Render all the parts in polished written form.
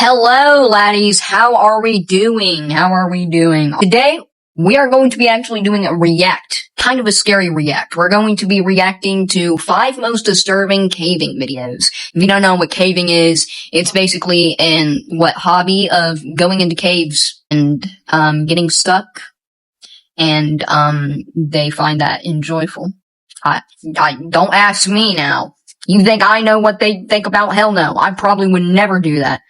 Hello, laddies. How are we doing? Today, we are going to be actually doing a react. Kind of a scary react. We're going to be reacting to 5 most disturbing caving videos. If you don't know what caving is, it's basically hobby of going into caves and, getting stuck. And, they find that enjoyable. Don't ask me now. You think I know what they think about? Hell no. I probably would never do that.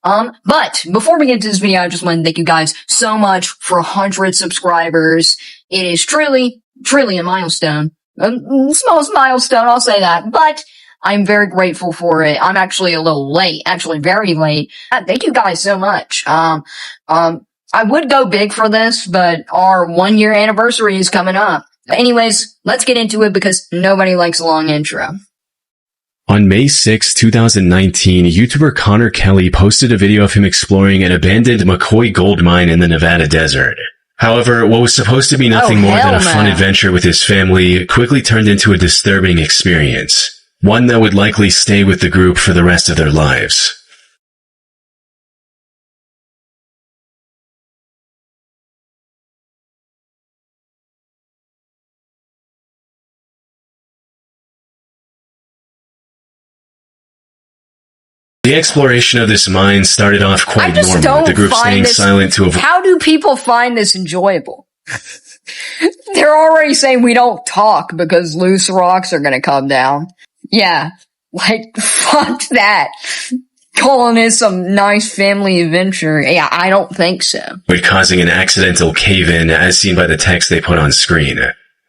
But before we get into this video, I just want to thank you guys so much for 100 subscribers. It is truly a milestone. Smallest milestone, I'll say that. But I'm very grateful for it. I'm actually a little late, actually very late. Thank you guys so much. I would go big for this, but our 1-year anniversary is coming up. But anyways, let's get into it because nobody likes a long intro. On May 6, 2019, YouTuber Connor Kelly posted a video of him exploring an abandoned McCoy gold mine in the Nevada desert. However, what was supposed to be nothing more than a fun adventure with his family quickly turned into a disturbing experience. One that would likely stay with the group for the rest of their lives. The exploration of this mine started off quite normal, with the group staying silent to avoid— How do people find this enjoyable? They're already saying we don't talk because loose rocks are gonna come down. Yeah, like, fuck that. Calling it some nice family adventure. Yeah, I don't think so. Causing an accidental cave-in, as seen by the text they put on screen.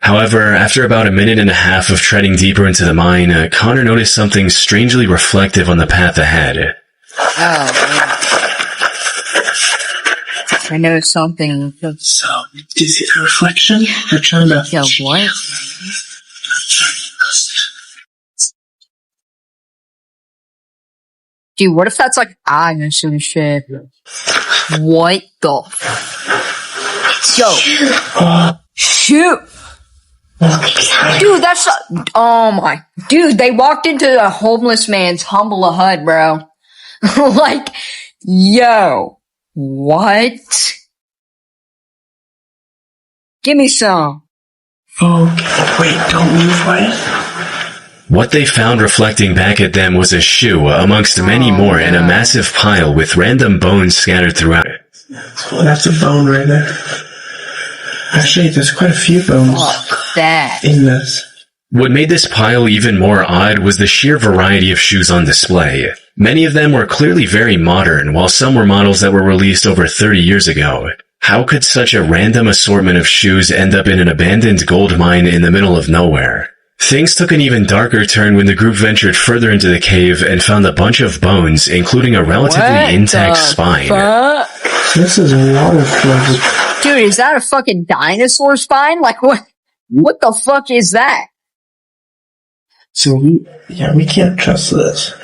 However, after about a minute and a half of treading deeper into the mine, Connor noticed something strangely reflective on the path ahead. Oh, man. I noticed something. So, do you see the reflection? We're trying to— Yo, what? Dude, what if that's like some shit? What the Yo. Shoot! Dude, that's oh my, dude, they walked into a homeless man's humble hut, bro. Like, yo, what? Give me some. Okay, wait, don't move, right? What they found reflecting back at them was a shoe, amongst many more, in a massive pile with random bones scattered throughout it. Well, that's a bone right there. Actually, there's quite a few bones in this. What made this pile even more odd was the sheer variety of shoes on display. Many of them were clearly very modern, while some were models that were released over 30 years ago. How could such a random assortment of shoes end up in an abandoned gold mine in the middle of nowhere? Things took an even darker turn when the group ventured further into the cave and found a bunch of bones, including a relatively intact spine. This is waterflood. Dude, is that a fucking dinosaur spine? Like, what the fuck is that? So we can't trust this.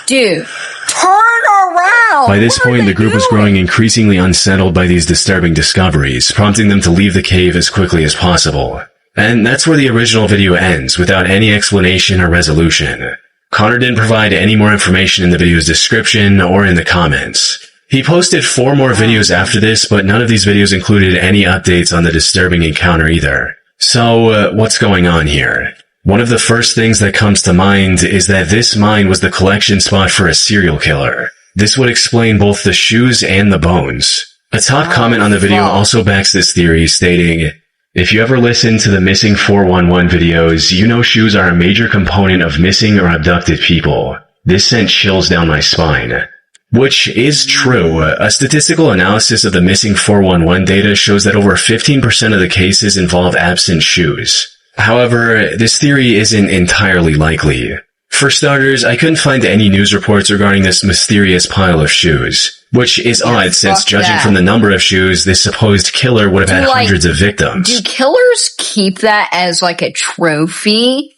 Dude, turn around! By this point, the group was growing increasingly unsettled by these disturbing discoveries, prompting them to leave the cave as quickly as possible. And that's where the original video ends, without any explanation or resolution. Connor didn't provide any more information in the video's description or in the comments. He posted 4 more videos after this, but none of these videos included any updates on the disturbing encounter either. So, what's going on here? One of the first things that comes to mind is that this mine was the collection spot for a serial killer. This would explain both the shoes and the bones. A top comment on the video also backs this theory, stating, "If you ever listen to the Missing 411 videos, you know shoes are a major component of missing or abducted people. This sent chills down my spine." Which is true. A statistical analysis of the Missing 411 data shows that over 15% of the cases involve absent shoes. However, this theory isn't entirely likely. For starters, I couldn't find any news reports regarding this mysterious pile of shoes, which is odd since judging from the number of shoes, this supposed killer would have had hundreds of victims. Do killers keep that as like a trophy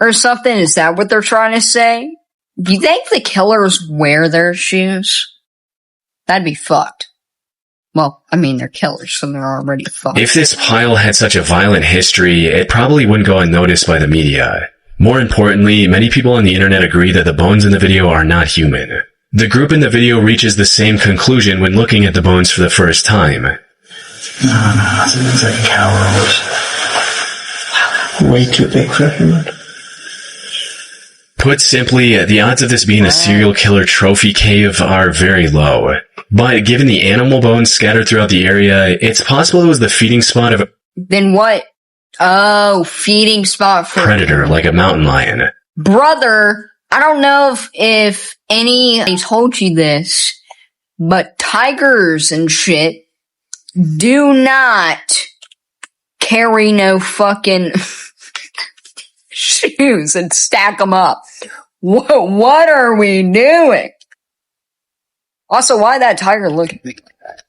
or something? Is that what they're trying to say? Do you think the killers wear their shoes? That'd be fucked. Well, I mean, they're killers, so they're already fucked. If this pile had such a violent history, it probably wouldn't go unnoticed by the media. More importantly, many people on the internet agree that the bones in the video are not human. The group in the video reaches the same conclusion when looking at the bones for the first time. No, it's like a cow or way too big for a human. Put simply, the odds of this being a serial killer trophy cave are very low. But given the animal bones scattered throughout the area, it's possible it was the feeding spot of a Then what? Oh, feeding spot for predator like a mountain lion. Brother, I don't know if anybody told you this, but tigers and shit do not carry no fucking shoes and stack them up. What are we doing? Also, why that tiger looking like that?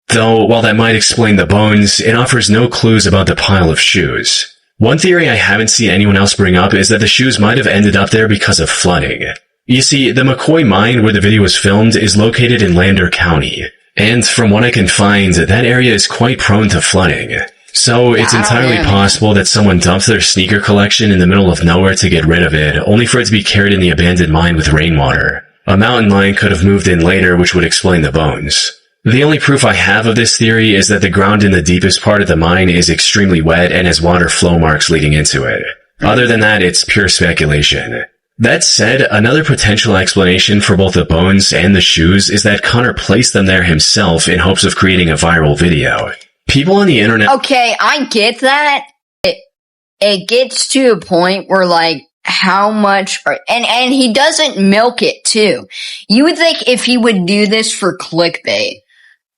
Though, while that might explain the bones, it offers no clues about the pile of shoes. One theory I haven't seen anyone else bring up is that the shoes might have ended up there because of flooding. You see, the McCoy mine where the video was filmed is located in Lander County, and from what I can find, that area is quite prone to flooding. So it's entirely possible that someone dumped their sneaker collection in the middle of nowhere to get rid of it, only for it to be carried in the abandoned mine with rainwater. A mountain lion could have moved in later, which would explain the bones. The only proof I have of this theory is that the ground in the deepest part of the mine is extremely wet and has water flow marks leading into it. Other than that, it's pure speculation. That said, another potential explanation for both the bones and the shoes is that Connor placed them there himself in hopes of creating a viral video. People on the internet— Okay, I get that. It gets to a point where, like, how much— and he doesn't milk it, too. You would think if he would do this for clickbait,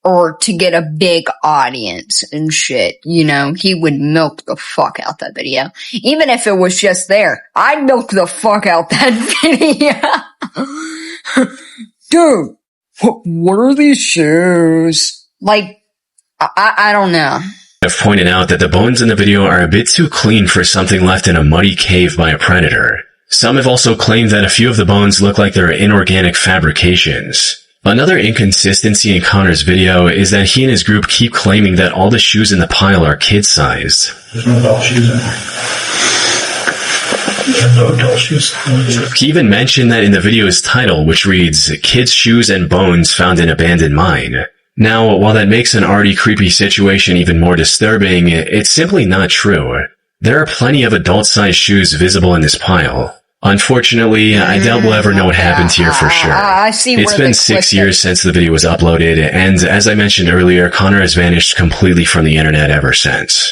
or to get a big audience and shit, you know, he would milk the fuck out that video. Even if it was just there, I'd milk the fuck out that video. Dude, what are these shoes? Like, I don't know. I've pointed out that the bones in the video are a bit too clean for something left in a muddy cave by a predator. Some have also claimed that a few of the bones look like they're inorganic fabrications. Another inconsistency in Connor's video is that he and his group keep claiming that all the shoes in the pile are kid-sized. There's no adult shoes in there. There's no adult shoes. He even mentioned that in the video's title, which reads, "Kids' Shoes and Bones Found in Abandoned Mine." Now, while that makes an already creepy situation even more disturbing, it's simply not true. There are plenty of adult-sized shoes visible in this pile. Unfortunately, I doubt we'll ever know what happened here for sure. It's been 6 years since the video was uploaded, and as I mentioned earlier, Connor has vanished completely from the internet ever since.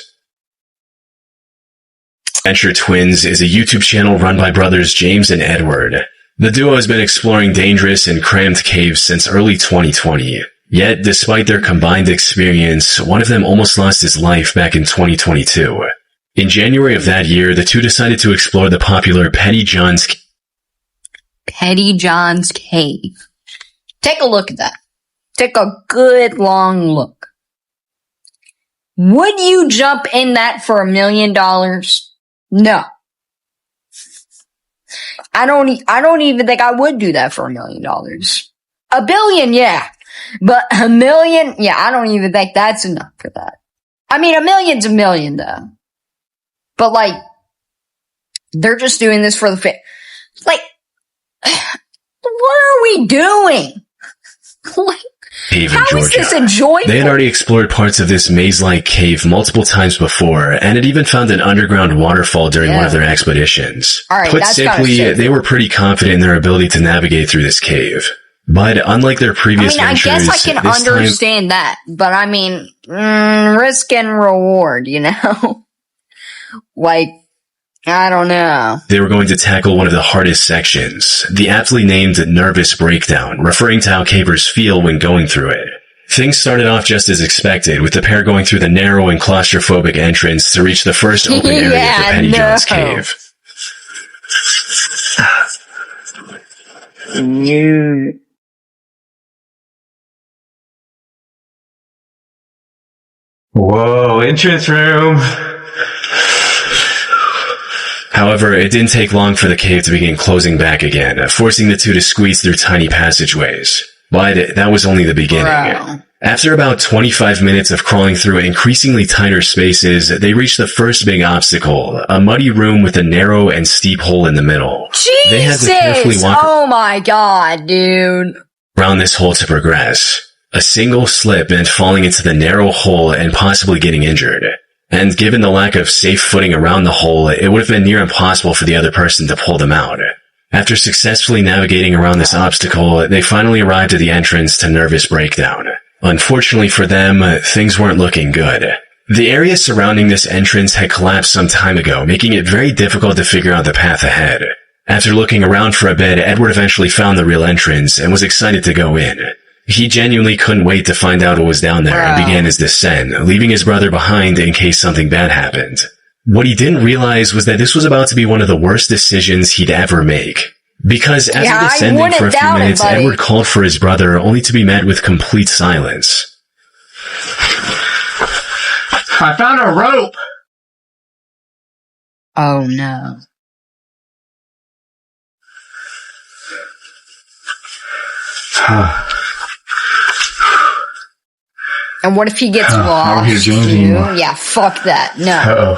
Adventure Twins is a YouTube channel run by brothers James and Edward. The duo has been exploring dangerous and cramped caves since early 2020. Yet, despite their combined experience, one of them almost lost his life back in 2022. In January of that year, the two decided to explore the popular Petty John's Cave. Take a look at that. Take a good long look. Would you jump in that for $1 million? No. I don't even think I would do that for $1 million. $1 billion, yeah. But $1 million, yeah, I don't even think that's enough for that. I mean, $1 million's $1 million, though. But, like, they're just doing this for the like, what are we doing? Like, cave in how Georgia. is this enjoyable? They had already explored parts of this maze-like cave multiple times before, and had even found an underground waterfall during one of their expeditions. Alright, Put that's simply, they were pretty confident in their ability to navigate through this cave. But unlike their previous ventures, I guess I can understand that, but I mean, risk and reward, you know? Like, I don't know. They were going to tackle one of the hardest sections, the aptly named Nervous Breakdown, referring to how cavers feel when going through it. Things started off just as expected, with the pair going through the narrow and claustrophobic entrance to reach the first open area of the Petty John's cave. Whoa, entrance room! However, it didn't take long for the cave to begin closing back again, forcing the two to squeeze through tiny passageways. But that was only the beginning. After about 25 minutes of crawling through increasingly tighter spaces, they reached the first big obstacle, a muddy room with a narrow and steep hole in the middle. Jesus! They had to carefully walk Oh my god, dude. around this hole to progress. A single slip meant falling into the narrow hole and possibly getting injured. And given the lack of safe footing around the hole, it would have been near impossible for the other person to pull them out. After successfully navigating around this obstacle, they finally arrived at the entrance to Nervous Breakdown. Unfortunately for them, things weren't looking good. The area surrounding this entrance had collapsed some time ago, making it very difficult to figure out the path ahead. After looking around for a bit, Edward eventually found the real entrance and was excited to go in. He genuinely couldn't wait to find out what was down there and began his descent, leaving his brother behind in case something bad happened. What he didn't realize was that this was about to be one of the worst decisions he'd ever make. Because as he descended for a few minutes, Edward called for his brother, only to be met with complete silence. I found a rope! Oh no. And what if he gets lost too? Yeah, fuck that. No.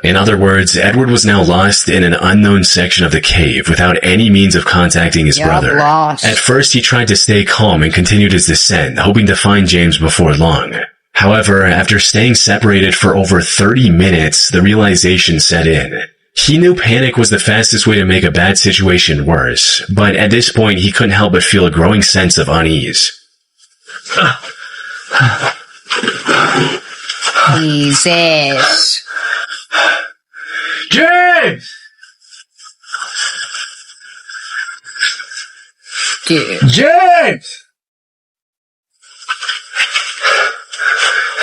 In other words, Edward was now lost in an unknown section of the cave without any means of contacting his brother. Lost. At first, he tried to stay calm and continued his descent, hoping to find James before long. However, after staying separated for over 30 minutes, the realization set in. He knew panic was the fastest way to make a bad situation worse, but at this point, he couldn't help but feel a growing sense of unease. Jesus. James! Dude. James!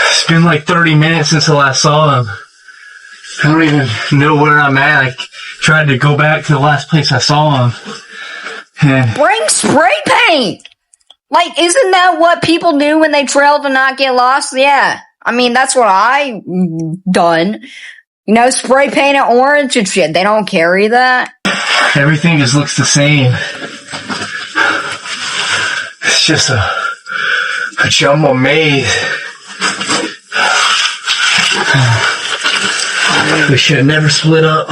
It's been like 30 minutes since I last saw him. I don't even know where I'm at. I tried to go back to the last place I saw him. And Bring spray paint! Like, isn't that what people do when they trail to not get lost? Yeah. I mean, that's what I done. You know, spray paint it orange and shit. They don't carry that. everything just looks the same. It's just a jumble maze. We should have never split up.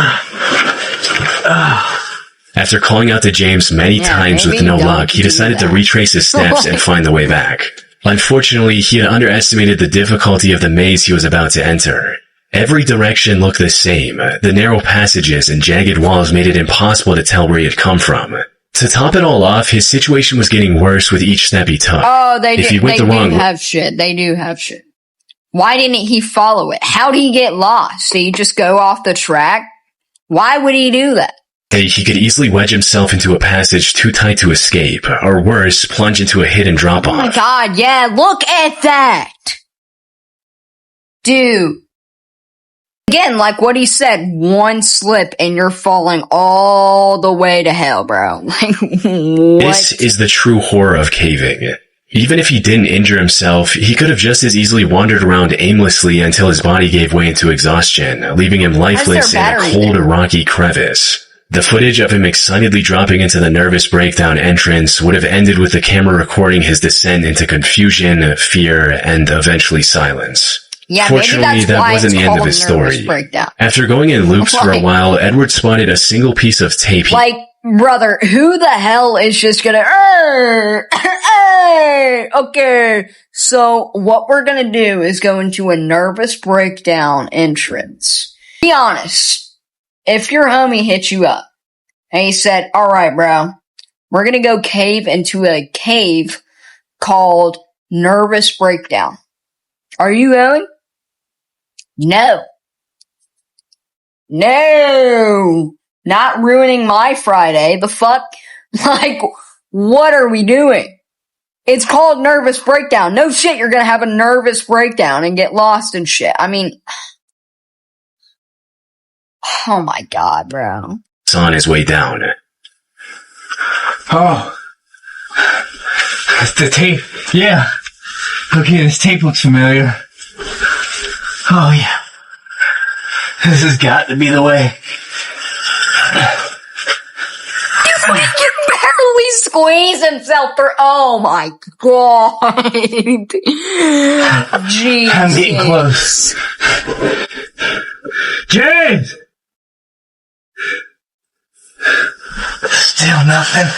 After calling out to James many times with no luck, he decided to retrace his steps and find the way back. Unfortunately, he had underestimated the difficulty of the maze he was about to enter. Every direction looked the same. The narrow passages and jagged walls made it impossible to tell where he had come from. To top it all off, his situation was getting worse with each step he took. Oh, they do have shit. They do have shit. Why didn't he follow it? How did he get lost? Did he just go off the track? Why would he do that? He could easily wedge himself into a passage too tight to escape, or worse, plunge into a hidden drop-off. Oh my god, yeah, look at that! Dude. Again, like what he said, one slip and you're falling all the way to hell, bro. Like, what? This is the true horror of caving. Even if he didn't injure himself, he could have just as easily wandered around aimlessly until his body gave way into exhaustion, leaving him lifeless in a cold, rocky crevice. The footage of him excitedly dropping into the nervous breakdown entrance would have ended with the camera recording his descent into confusion, fear, and eventually silence. Yeah, fortunately, that wasn't the end of his story. After going in loops for a while, Edward spotted a single piece of tape. Like, brother, who the hell is just gonna, okay, so what we're gonna do is go into a nervous breakdown entrance. Be honest, if your homie hit you up and he said, alright bro, we're gonna go cave into a cave called Nervous Breakdown. Are you going? No. No. Not ruining my Friday. The fuck? Like, what are we doing? It's called Nervous Breakdown. No shit, you're gonna have a nervous breakdown and get lost and shit. I mean, oh my god, bro. It's on his way down. Oh. It's the tape. Yeah. Okay, this tape looks familiar. Oh, yeah. This has got to be the way. You barely he squeeze himself through. Oh my god. Jesus. I'm getting close. James! Still nothing.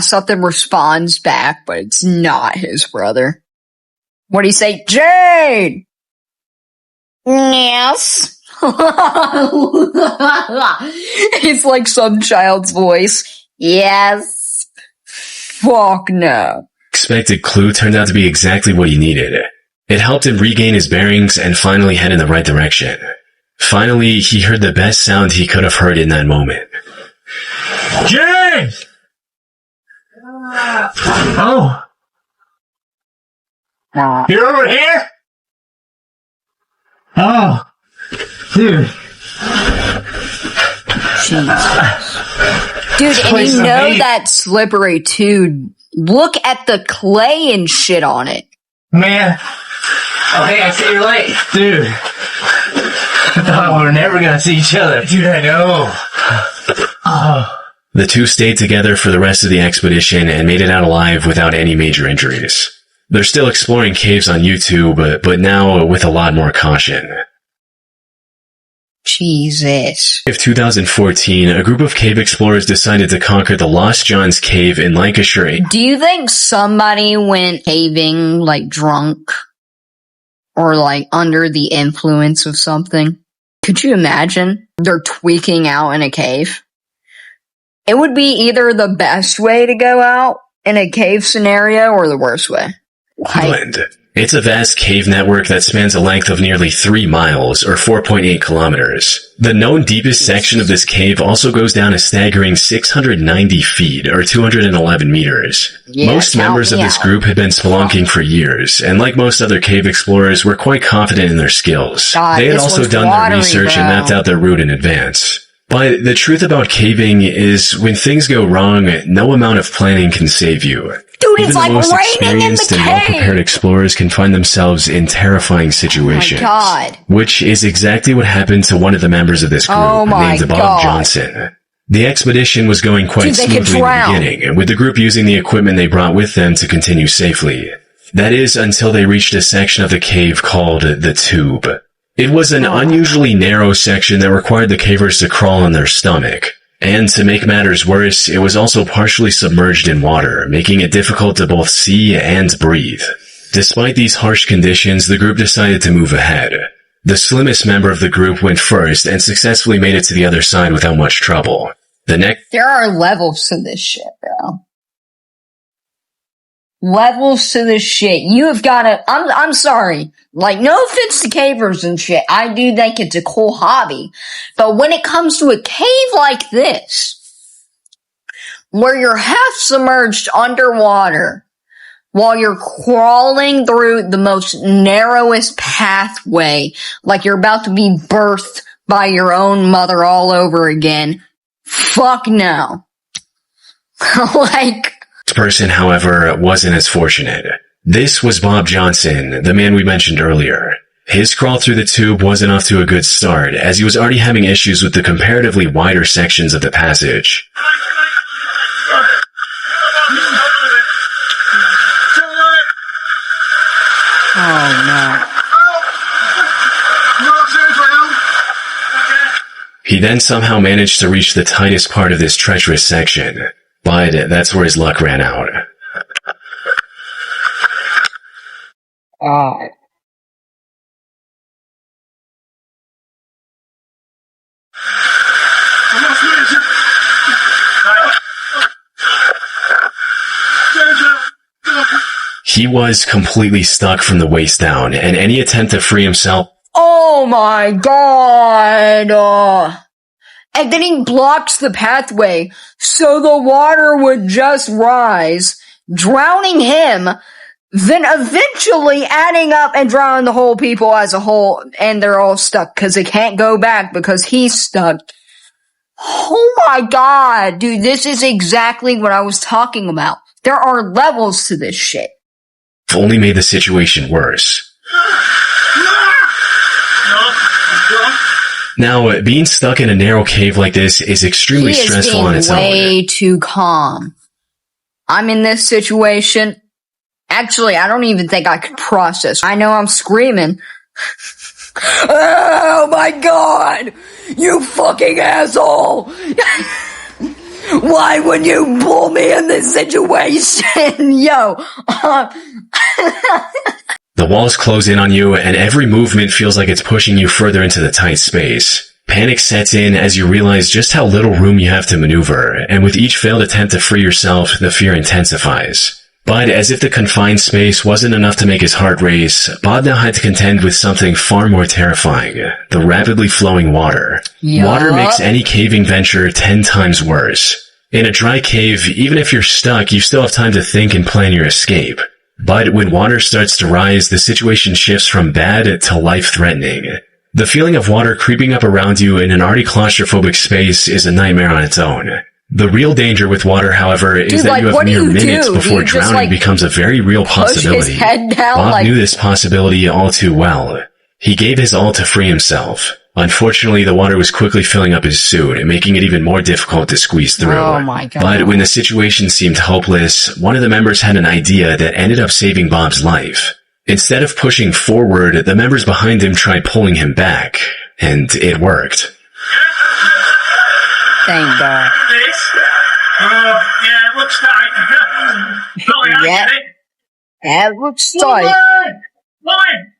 Something responds back, but it's not his brother. What do you say? Jade! Yes? It's like some child's voice. Yes. Fuck no. Expected clue turned out to be exactly what he needed. It helped him regain his bearings and finally head in the right direction. Finally, he heard the best sound he could have heard in that moment. James! Oh. You're over here? Oh. Dude. Dude, and you know that's slippery too. Look at the clay and shit on it. Man. Oh, hey, I see you're late. Dude. I thought we were never gonna see each other. Dude, I know. Oh. The two stayed together for the rest of the expedition and made it out alive without any major injuries. They're still exploring caves on YouTube, but now with a lot more caution. Jesus. In 2014, a group of cave explorers decided to conquer the Lost John's Cave in Lancashire. Do you think somebody went caving, like, drunk? Or, like, under the influence of something? Could you imagine? They're tweaking out in a cave. It would be either the best way to go out in a cave scenario or the worst way. England. It's a vast cave network that spans a length of nearly 3 miles, or 4.8 kilometers. The known deepest section of this cave also goes down a staggering 690 feet, or 211 meters. Yeah, most members of this group had been spelunking for years, and like most other cave explorers, were quite confident in their skills. God, they had also done their research and mapped out their route in advance. But the truth about caving is, when things go wrong, no amount of planning can save you. Dude, Even it's the like most raining in the experienced and well-prepared explorers can find themselves in terrifying situations. Oh my God. Which is exactly what happened to one of the members of this group, named Bob Johnson. The expedition was going quite smoothly in the beginning, with the group using the equipment they brought with them to continue safely. That is, until they reached a section of the cave called the Tube. It was an unusually narrow section that required the cavers to crawl on their stomach. And to make matters worse, it was also partially submerged in water, making it difficult to both see and breathe. Despite these harsh conditions, the group decided to move ahead. The slimmest member of the group went first and successfully made it to the other side without much trouble. There are levels to this shit, bro. Levels to this shit. You have gotta, I'm sorry. Like, no offense to cavers and shit. I do think it's a cool hobby. But when it comes to a cave like this, where you're half submerged underwater, while you're crawling through the most narrowest pathway, like you're about to be birthed by your own mother all over again, fuck no. Like, This person, however, wasn't as fortunate. This was Bob Johnson, the man we mentioned earlier. His crawl through the tube wasn't off to a good start, as he was already having issues with the comparatively wider sections of the passage. oh no. He then somehow managed to reach the tightest part of this treacherous section, but that's where his luck ran out. He was completely stuck from the waist down, and any attempt to free himself... Oh my god! And then he blocks the pathway, so the water would just rise, drowning him, then eventually adding up and drowning the whole people as a whole, and they're all stuck, because they can't go back because he's stuck. Oh my god, dude, this is exactly what I was talking about. There are levels to this shit. Only made the situation worse. Now, being stuck in a narrow cave like this is extremely He is stressful on being its own. way too calm. I'm in this situation. Actually, I don't even think I could process. I know I'm screaming. Oh my god! You fucking asshole! Why would you pull me in this situation? Yo! The walls close in on you, and every movement feels like it's pushing you further into the tight space. Panic sets in as you realize just how little room you have to maneuver, and with each failed attempt to free yourself, the fear intensifies. But as if the confined space wasn't enough to make his heart race, Bob now had to contend with something far more terrifying, the rapidly flowing water. Yup. Water makes any caving venture 10 times worse. In a dry cave, even if you're stuck, you still have time to think and plan your escape. But when water starts to rise, the situation shifts from bad to life-threatening. The feeling of water creeping up around you in an already claustrophobic space is a nightmare on its own. The real danger with water, however, is that you have mere minutes before drowning becomes a very real possibility. His head down, Bob knew this possibility all too well. He gave his all to free himself. Unfortunately, the water was quickly filling up his suit, making it even more difficult to squeeze through. Oh my god. But when the situation seemed hopeless, one of the members had an idea that ended up saving Bob's life. Instead of pushing forward, the members behind him tried pulling him back, and it worked. Thank God. Yeah, it looks tight. Billy, I Yeah. get it. That looks Pull tight. in! Pull in!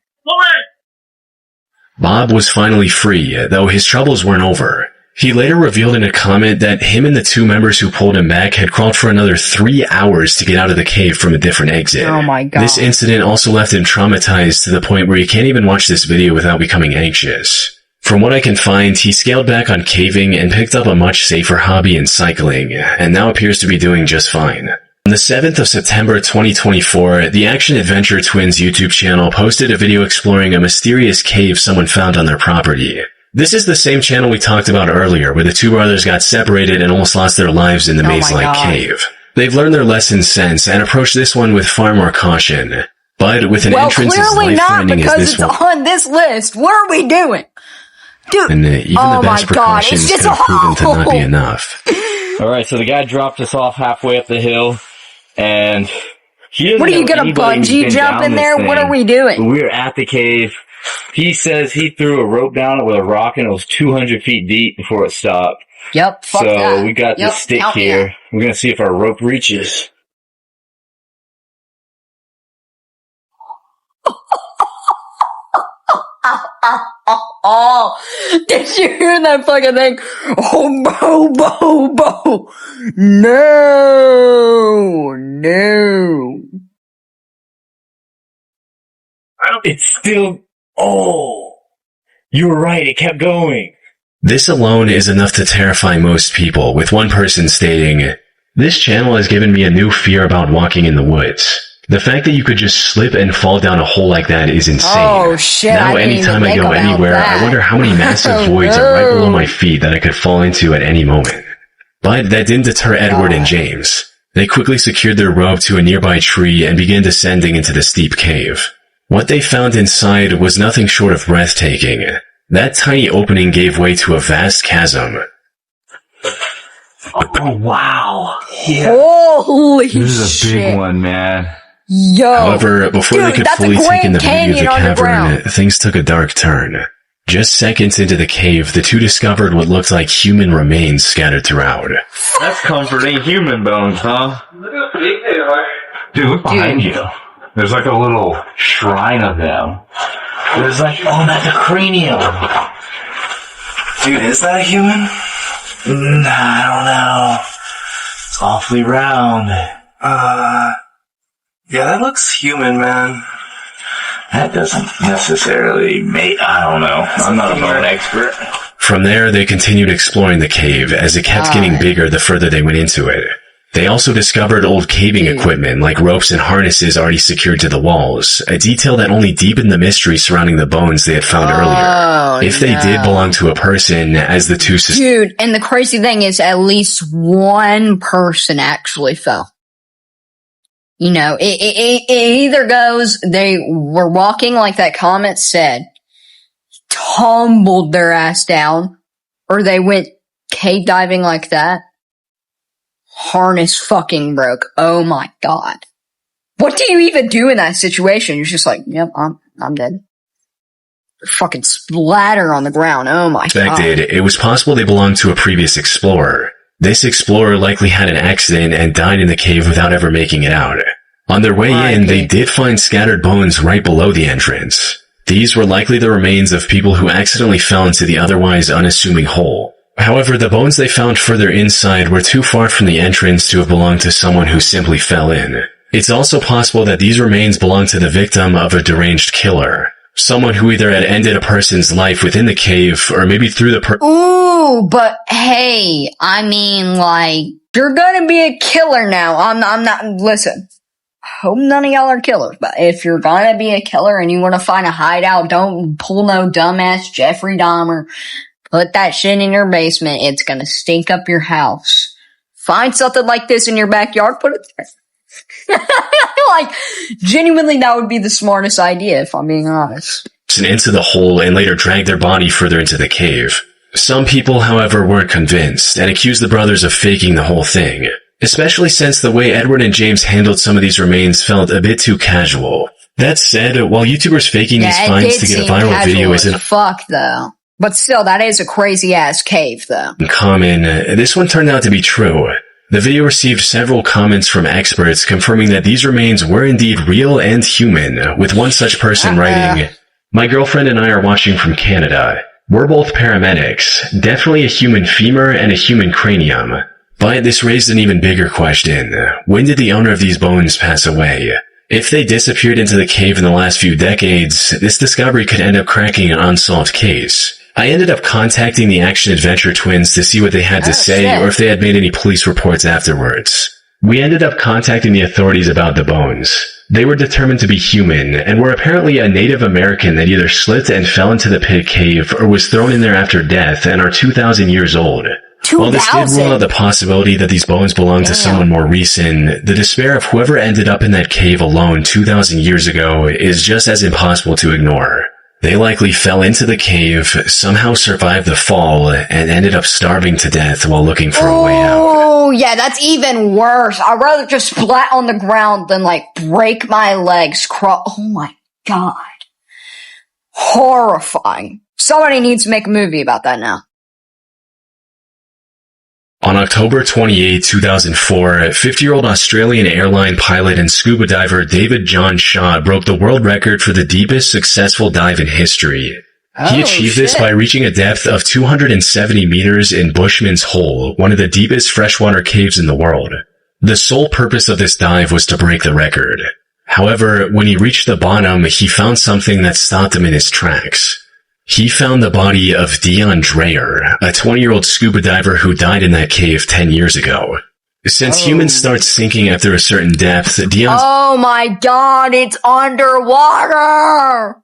Bob was finally free, though his troubles weren't over. He later revealed in a comment that him and the two members who pulled him back had crawled for another 3 hours to get out of the cave from a different exit. Oh my god. This incident also left him traumatized to the point where he can't even watch this video without becoming anxious. From what I can find, he scaled back on caving and picked up a much safer hobby in cycling, and now appears to be doing just fine. On the 7th of September 2024, the Action Adventure Twins YouTube channel posted a video exploring a mysterious cave someone found on their property. This is the same channel we talked about earlier, where the two brothers got separated and almost lost their lives in the maze-like cave. They've learned their lesson since and approached this one with far more caution. But with an entrance as clearly not, life-threatening as because this it's one, on this list. What are we doing? Dude, and even oh the best my God, it's precautions just could have proven to not be awful. enough. Alright, so the guy dropped us off halfway up the hill, and he doesn't What are you know gonna anybody who's bungee been jump down in this there? What thing. are we doing? We were at the cave. He says he threw a rope down it with a rock and it was 200 feet deep before it stopped. Yep, fuck So that. we got Yep, this stick count me here. We're gonna see if our rope reaches. Oh, did you hear that fucking thing? Oh, bo, bo, bo. No, no. It's still, oh, you were right, it kept going. This alone is enough to terrify most people, with one person stating, "This channel has given me a new fear about walking in the woods. The fact that you could just slip and fall down a hole like that is insane. Oh, shit, Now I didn't anytime even I go think about anywhere, that. I wonder how many massive Oh, voids are right no. below my feet that I could fall into at any moment." But that didn't deter Edward and James. They quickly secured their rope to a nearby tree and began descending into the steep cave. What they found inside was nothing short of breathtaking. That tiny opening gave way to a vast chasm. Oh, wow. Yeah. Holy This is a shit. big one, man. Yo. However, before they dude, could that's fully a take in the Grand beauty of the Canyon cavern, underground. things took a dark turn. Just seconds into the cave, the two discovered what looked like human remains scattered throughout. That's comforting human bones, huh? Look how big they are. Dude, look behind you. There's like a little shrine of them. There's like, oh, that's a cranium. Dude, is that a human? I don't know. It's awfully round. Yeah, that looks human, man. That doesn't necessarily make, I don't know. I'm not a bone expert. From there, they continued exploring the cave as it kept getting bigger the further they went into it. They also discovered old caving equipment like ropes and harnesses already secured to the walls, a detail that only deepened the mystery surrounding the bones they had found earlier. If they did belong to a person, as the two Dude, and the crazy thing is at least one person actually fell. You know, it either goes, they were walking like that comment said, tumbled their ass down, or they went cave diving like that. Harness fucking broke. Oh my god. What do you even do in that situation? You're just like, yep, I'm dead. Fucking splatter on the ground. Oh my god. Suspected it was possible they belonged to a previous explorer. This explorer likely had an accident and died in the cave without ever making it out. On their way in, they did find scattered bones right below the entrance. These were likely the remains of people who accidentally fell into the otherwise unassuming hole. However, the bones they found further inside were too far from the entrance to have belonged to someone who simply fell in. It's also possible that these remains belonged to the victim of a deranged killer. Someone who either had ended a person's life within the cave, or maybe through the Ooh, but hey, I mean, like, you're gonna be a killer now. I'm not, listen. Hope none of y'all are killers, but if you're gonna be a killer and you wanna find a hideout, don't pull no dumbass Jeffrey Dahmer. Put that shit in your basement. It's gonna stink up your house. Find something like this in your backyard, put it there. Like, genuinely, that would be the smartest idea, if I'm being honest. into the hole and later dragged their body further into the cave. Some people, however, weren't convinced and accused the brothers of faking the whole thing, especially since the way Edward and James handled some of these remains felt a bit too casual. That said, while YouTubers faking these finds to get a viral video isn't fuck though. But still, that is a crazy ass cave though. Common, this one turned out to be true. The video received several comments from experts confirming that these remains were indeed real and human, with one such person writing, "My girlfriend and I are watching from Canada. We're both paramedics, definitely a human femur and a human cranium. But this raised an even bigger question. When did the owner of these bones pass away? If they disappeared into the cave in the last few decades, this discovery could end up cracking an unsolved case." I ended up contacting the action-adventure twins to see what they had to say or if they had made any police reports afterwards. We ended up contacting the authorities about the bones. They were determined to be human, and were apparently a Native American that either slipped and fell into the pit cave or was thrown in there after death and are 2,000 years old. While this did rule out the possibility that these bones belonged to someone more recent, the despair of whoever ended up in that cave alone 2,000 years ago is just as impossible to ignore. They likely fell into the cave, somehow survived the fall, and ended up starving to death while looking for a way out. Oh, yeah, that's even worse. I'd rather just splat on the ground than, like, break my legs, oh my god. Horrifying. Somebody needs to make a movie about that now. On October 28, 2004, 50-year-old Australian airline pilot and scuba diver David John Shaw broke the world record for the deepest successful dive in history. He achieved this by reaching a depth of 270 meters in Bushman's Hole, one of the deepest freshwater caves in the world. The sole purpose of this dive was to break the record. However, when he reached the bottom, he found something that stopped him in his tracks. He found the body of Dion Dreyer, a 20-year-old scuba diver who died in that cave 10 years ago. Since humans start sinking after a certain depth, Dion's— Oh my god, it's underwater!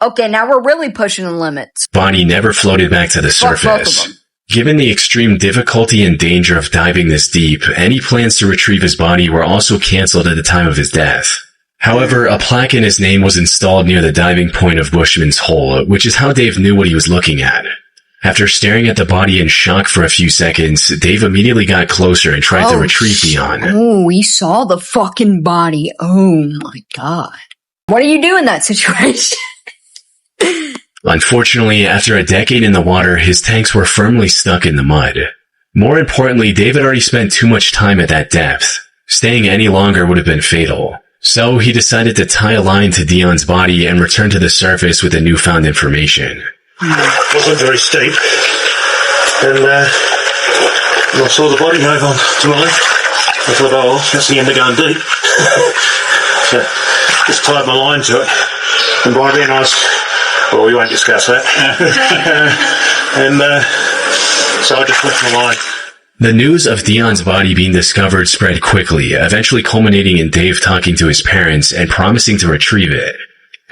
Okay, now we're really pushing the limits. Body never floated back to the surface. Given the extreme difficulty and danger of diving this deep, any plans to retrieve his body were also cancelled at the time of his death. However, a plaque in his name was installed near the diving point of Bushman's Hole, which is how Dave knew what he was looking at. After staring at the body in shock for a few seconds, Dave immediately got closer and tried to retrieve Dion. Oh, we saw the fucking body. Oh my god. What do you do in that situation? Unfortunately, after a decade in the water, his tanks were firmly stuck in the mud. More importantly, Dave had already spent too much time at that depth. Staying any longer would have been fatal. So he decided to tie a line to Dion's body and return to the surface with the newfound information. It wasn't very steep, and I saw the body move on to my left. I thought, oh, that's the end of going deep. So just tied my line to it, and by then I was, well, we won't discuss that. And so I just left my line. The news of Dion's body being discovered spread quickly, eventually culminating in Dave talking to his parents and promising to retrieve it.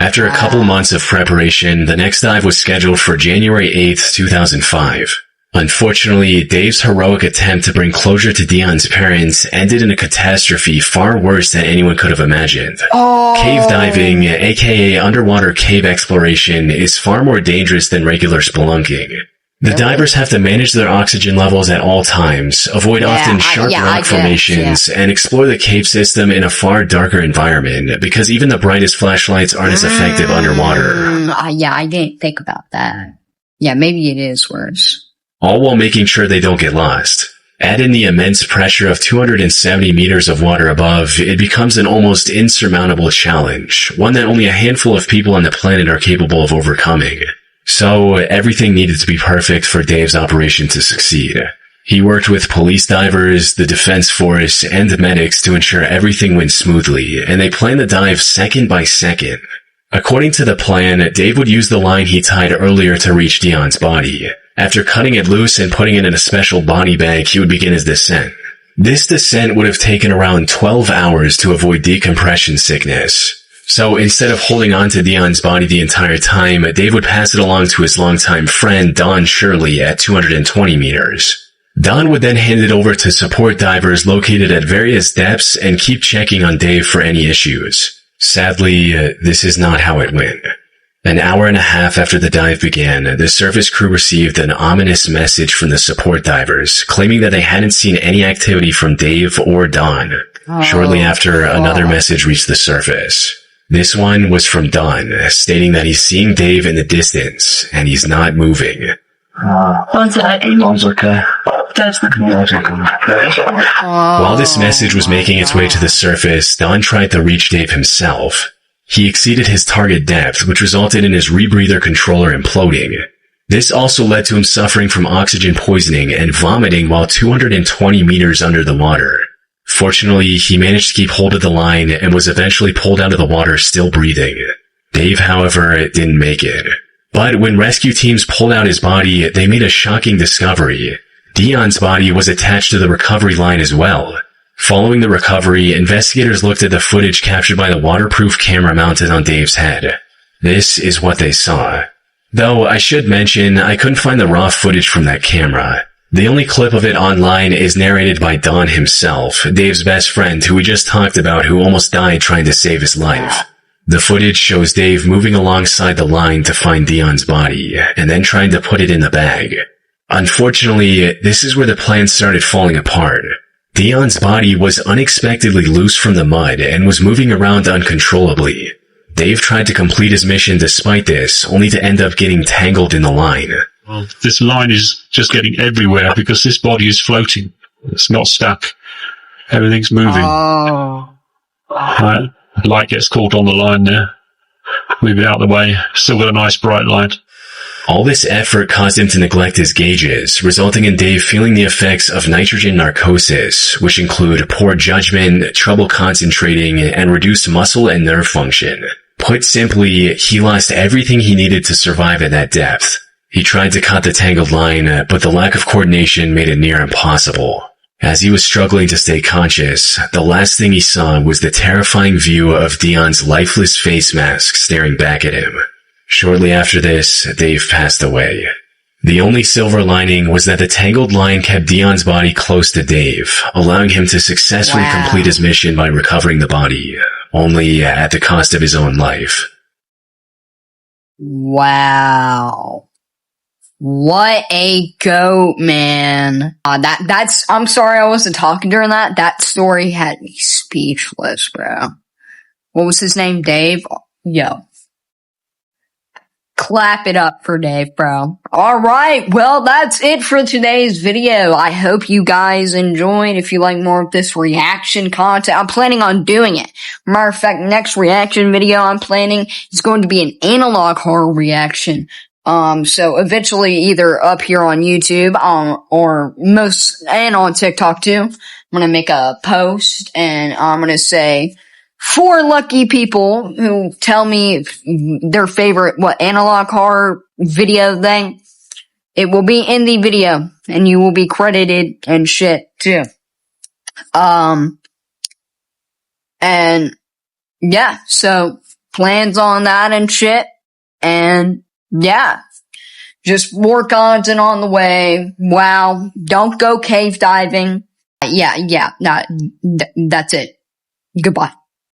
After a couple months of preparation, the next dive was scheduled for January 8th, 2005. Unfortunately, Dave's heroic attempt to bring closure to Dion's parents ended in a catastrophe far worse than anyone could have imagined. Cave diving, aka underwater cave exploration, is far more dangerous than regular spelunking. The divers have to manage their oxygen levels at all times, avoid often sharp rock formations, and explore the cave system in a far darker environment, because even the brightest flashlights aren't as effective underwater. Yeah, I didn't think about that. Yeah, maybe it is worse. All while making sure they don't get lost. Add in the immense pressure of 270 meters of water above, it becomes an almost insurmountable challenge, one that only a handful of people on the planet are capable of overcoming. So, everything needed to be perfect for Dave's operation to succeed. He worked with police divers, the defense force, and medics to ensure everything went smoothly, and they planned the dive second by second. According to the plan, Dave would use the line he tied earlier to reach Dion's body. After cutting it loose and putting it in a special body bag, he would begin his descent. This descent would have taken around 12 hours to avoid decompression sickness. So instead of holding on to Dion's body the entire time, Dave would pass it along to his longtime friend Don Shirley at 220 meters. Don would then hand it over to support divers located at various depths and keep checking on Dave for any issues. Sadly, this is not how it went. An hour and a half after the dive began, the surface crew received an ominous message from the support divers, claiming that they hadn't seen any activity from Dave or Don. Shortly after, another message reached the surface. This one was from Don, stating that he's seeing Dave in the distance, and he's not moving. Don's okay. While this message was making its way to the surface, Don tried to reach Dave himself. He exceeded his target depth, which resulted in his rebreather controller imploding. This also led to him suffering from oxygen poisoning and vomiting while 220 meters under the water. Fortunately, he managed to keep hold of the line and was eventually pulled out of the water still breathing. Dave, however, didn't make it. But when rescue teams pulled out his body, they made a shocking discovery. Dion's body was attached to the recovery line as well. Following the recovery, investigators looked at the footage captured by the waterproof camera mounted on Dave's head. This is what they saw. Though I should mention, I couldn't find the raw footage from that camera. The only clip of it online is narrated by Don himself, Dave's best friend who we just talked about who almost died trying to save his life. The footage shows Dave moving alongside the line to find Dion's body, and then trying to put it in the bag. Unfortunately, this is where the plan started falling apart. Dion's body was unexpectedly loose from the mud and was moving around uncontrollably. Dave tried to complete his mission despite this, only to end up getting tangled in the line. Well, this line is just getting everywhere because this body is floating. It's not stuck. Everything's moving. Light gets caught on the line there. Move it out of the way. Still got a nice bright light. All this effort caused him to neglect his gauges, resulting in Dave feeling the effects of nitrogen narcosis, which include poor judgment, trouble concentrating, and reduced muscle and nerve function. Put simply, he lost everything he needed to survive at that depth. He tried to cut the tangled line, but the lack of coordination made it near impossible. As he was struggling to stay conscious, the last thing he saw was the terrifying view of Dion's lifeless face mask staring back at him. Shortly after this, Dave passed away. The only silver lining was that the tangled line kept Dion's body close to Dave, allowing him to successfully complete his mission by recovering the body, only at the cost of his own life. Wow. What a goat, man. I'm sorry I wasn't talking during that. That story had me speechless, bro. What was his name? Dave? Yo. Clap it up for Dave, bro. Alright, well, that's it for today's video. I hope you guys enjoyed. If you like more of this reaction content, I'm planning on doing it. Matter of fact, next reaction video I'm planning is going to be an analog horror reaction. So eventually either up here on YouTube, and on TikTok too. I'm gonna make a post and I'm gonna say 4 lucky people who tell me their favorite, analog horror video thing. It will be in the video and you will be credited and shit too. And yeah, so plans on that and shit. And yeah, Just more content on the way. Wow. Don't go cave diving. Yeah, that's it. Goodbye.